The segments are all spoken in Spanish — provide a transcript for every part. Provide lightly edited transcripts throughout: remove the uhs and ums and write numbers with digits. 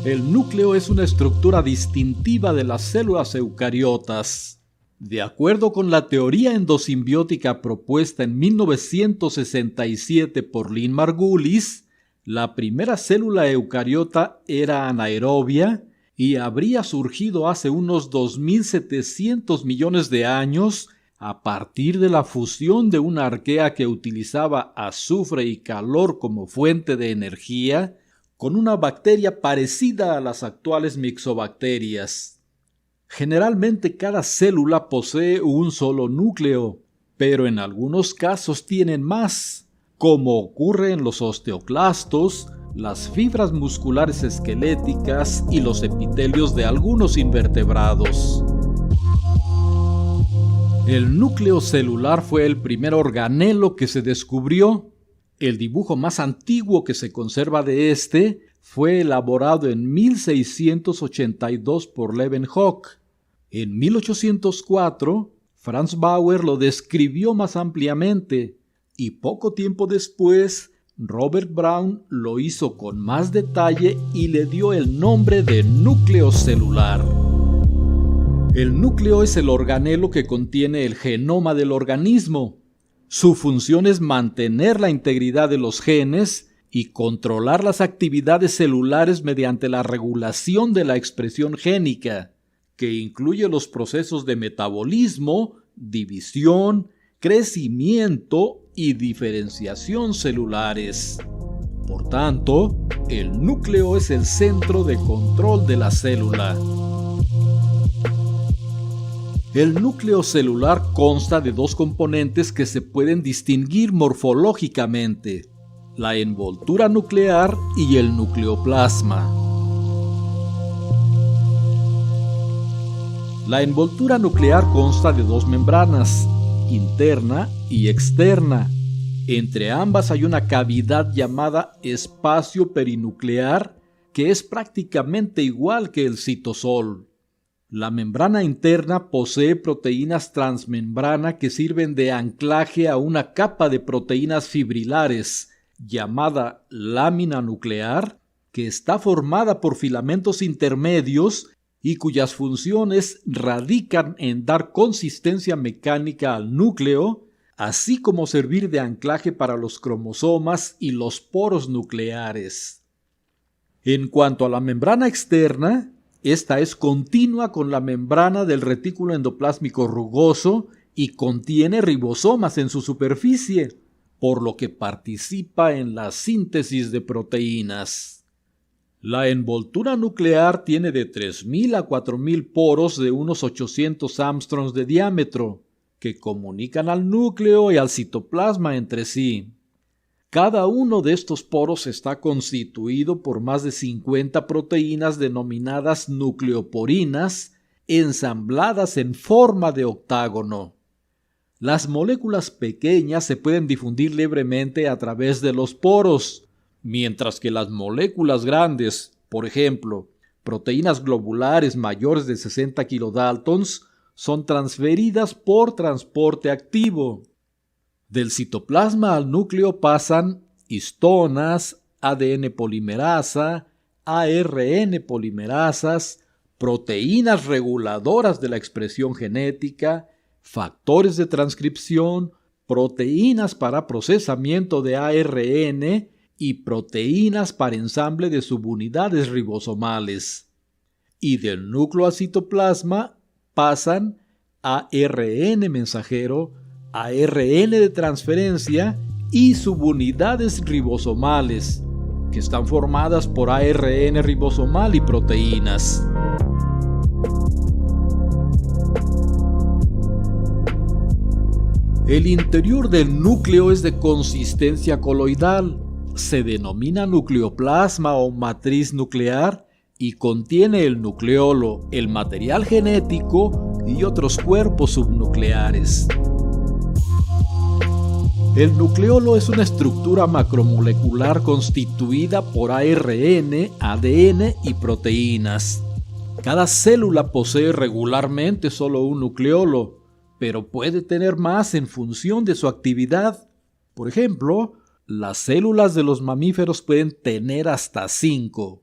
El núcleo es una estructura distintiva de las células eucariotas. De acuerdo con la teoría endosimbiótica propuesta en 1967 por Lynn Margulis, la primera célula eucariota era anaerobia y habría surgido hace unos 2.700 millones de años a partir de la fusión de una arquea que utilizaba azufre y calor como fuente de energía con una bacteria parecida a las actuales mixobacterias. Generalmente cada célula posee un solo núcleo, pero en algunos casos tienen más, como ocurre en los osteoclastos, las fibras musculares esqueléticas y los epitelios de algunos invertebrados. El núcleo celular fue el primer organelo que se descubrió. El dibujo más antiguo que se conserva de este fue elaborado en 1682 por Leeuwenhoek. En 1804, Franz Bauer lo describió más ampliamente y poco tiempo después, Robert Brown lo hizo con más detalle y le dio el nombre de núcleo celular. El núcleo es el organelo que contiene el genoma del organismo. Su función es mantener la integridad de los genes y controlar las actividades celulares mediante la regulación de la expresión génica, que incluye los procesos de metabolismo, división, crecimiento y diferenciación celulares. Por tanto, el núcleo es el centro de control de la célula. El núcleo celular consta de dos componentes que se pueden distinguir morfológicamente: la envoltura nuclear y el nucleoplasma. La envoltura nuclear consta de dos membranas, interna y externa. Entre ambas hay una cavidad llamada espacio perinuclear, que es prácticamente igual que el citosol. La membrana interna posee proteínas transmembrana que sirven de anclaje a una capa de proteínas fibrilares, llamada lámina nuclear, que está formada por filamentos intermedios y cuyas funciones radican en dar consistencia mecánica al núcleo, así como servir de anclaje para los cromosomas y los poros nucleares. En cuanto a la membrana externa, esta es continua con la membrana del retículo endoplásmico rugoso y contiene ribosomas en su superficie, por lo que participa en la síntesis de proteínas. La envoltura nuclear tiene de 3.000 a 4.000 poros de unos 800 Armstrongs de diámetro, que comunican al núcleo y al citoplasma entre sí. Cada uno de estos poros está constituido por más de 50 proteínas denominadas nucleoporinas, ensambladas en forma de octágono. Las moléculas pequeñas se pueden difundir libremente a través de los poros, mientras que las moléculas grandes, por ejemplo, proteínas globulares mayores de 60 kilodaltons, son transferidas por transporte activo. Del citoplasma al núcleo pasan histonas, ADN polimerasa, ARN polimerasas, proteínas reguladoras de la expresión genética, factores de transcripción, proteínas para procesamiento de ARN y proteínas para ensamble de subunidades ribosomales. Y del núcleo al citoplasma pasan ARN mensajero, ARN de transferencia y subunidades ribosomales, que están formadas por ARN ribosomal y proteínas. El interior del núcleo es de consistencia coloidal, se denomina nucleoplasma o matriz nuclear y contiene el nucleolo, el material genético y otros cuerpos subnucleares. El nucleolo es una estructura macromolecular constituida por ARN, ADN y proteínas. Cada célula posee regularmente solo un nucleolo, pero puede tener más en función de su actividad. Por ejemplo, las células de los mamíferos pueden tener hasta 5.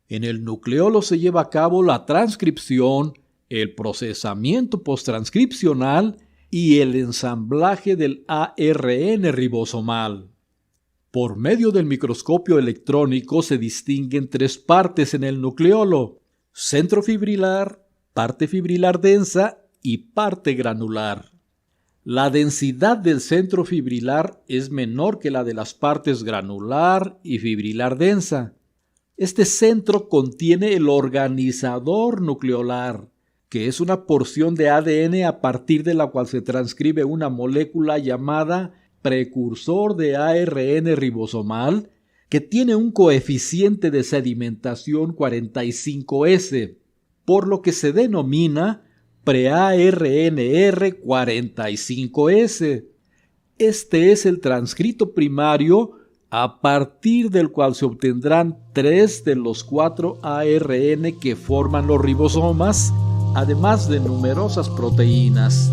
En el nucleolo se lleva a cabo la transcripción, el procesamiento posttranscripcional y el ensamblaje del ARN ribosomal. Por medio del microscopio electrónico se distinguen tres partes en el nucleolo: centro fibrilar, parte fibrilar densa y parte granular. La densidad del centro fibrilar es menor que la de las partes granular y fibrilar densa. Este centro contiene el organizador nucleolar, que es una porción de ADN a partir de la cual se transcribe una molécula llamada precursor de ARN ribosomal, que tiene un coeficiente de sedimentación 45S, por lo que se denomina pre-ARNR 45S. Este es el transcrito primario a partir del cual se obtendrán 3 de los 4 ARN que forman los ribosomas, además de numerosas proteínas.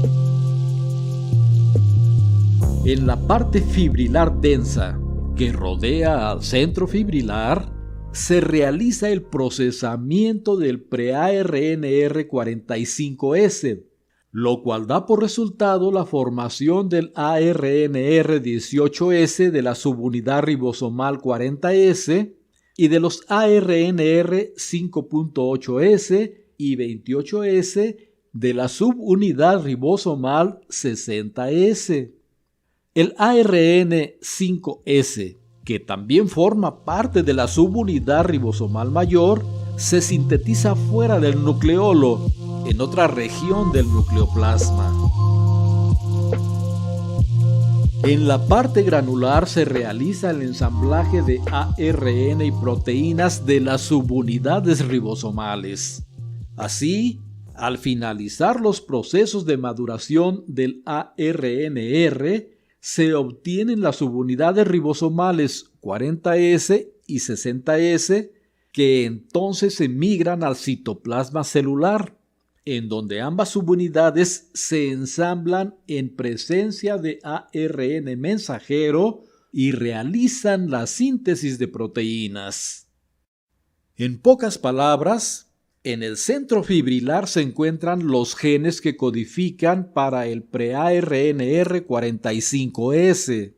En la parte fibrilar densa, que rodea al centro fibrilar, se realiza el procesamiento del pre-ARNR 45S, lo cual da por resultado la formación del ARNR 18S de la subunidad ribosomal 40S y de los ARNR 5.8S y 28S de la subunidad ribosomal 60S. El ARN 5S, que también forma parte de la subunidad ribosomal mayor, se sintetiza fuera del nucleolo, en otra región del nucleoplasma. En la parte granular se realiza el ensamblaje de ARN y proteínas de las subunidades ribosomales. Así, al finalizar los procesos de maduración del ARNR, se obtienen las subunidades ribosomales 40S y 60S, que entonces emigran al citoplasma celular, en donde ambas subunidades se ensamblan en presencia de ARN mensajero y realizan la síntesis de proteínas. En pocas palabras, en el centro fibrilar se encuentran los genes que codifican para el pre-ARNR 45S.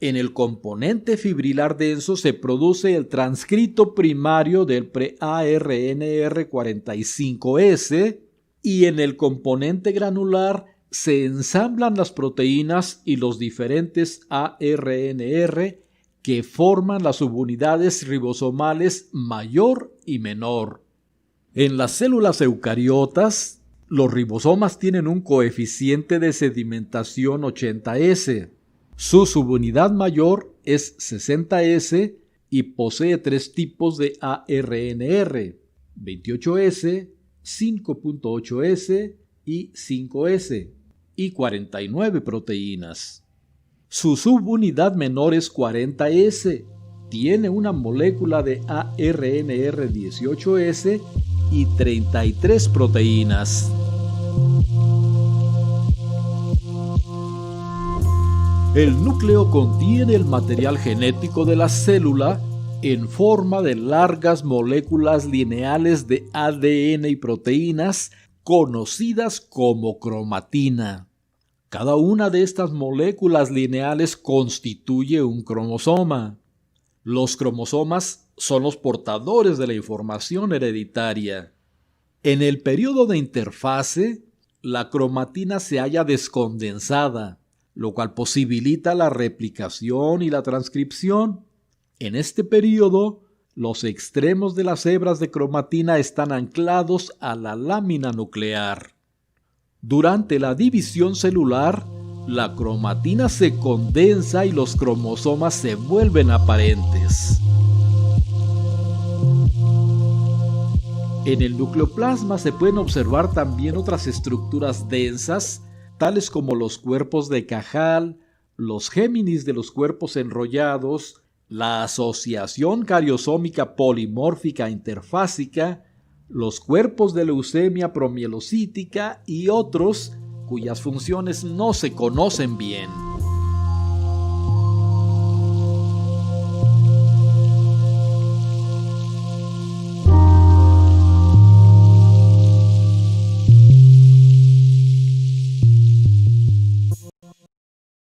En el componente fibrilar denso se produce el transcrito primario del pre-ARNR 45S y en el componente granular se ensamblan las proteínas y los diferentes ARNR que forman las subunidades ribosomales mayor y menor. En las células eucariotas, los ribosomas tienen un coeficiente de sedimentación 80S. Su subunidad mayor es 60S y posee 3 tipos de ARNR, 28S, 5.8S y 5S, y 49 proteínas. Su subunidad menor es 40S, tiene una molécula de ARNR 18S y 33 proteínas. El núcleo contiene el material genético de la célula en forma de largas moléculas lineales de ADN y proteínas conocidas como cromatina. Cada una de estas moléculas lineales constituye un cromosoma. Los cromosomas son los portadores de la información hereditaria. En el periodo de interfase, la cromatina se halla descondensada, lo cual posibilita la replicación y la transcripción. En este periodo, los extremos de las hebras de cromatina están anclados a la lámina nuclear. Durante la división celular, la cromatina se condensa y los cromosomas se vuelven aparentes. En el nucleoplasma se pueden observar también otras estructuras densas, tales como los cuerpos de Cajal, los Géminis de los cuerpos enrollados, la asociación cariosómica polimórfica interfásica, los cuerpos de leucemia promielocítica y otros cuyas funciones no se conocen bien.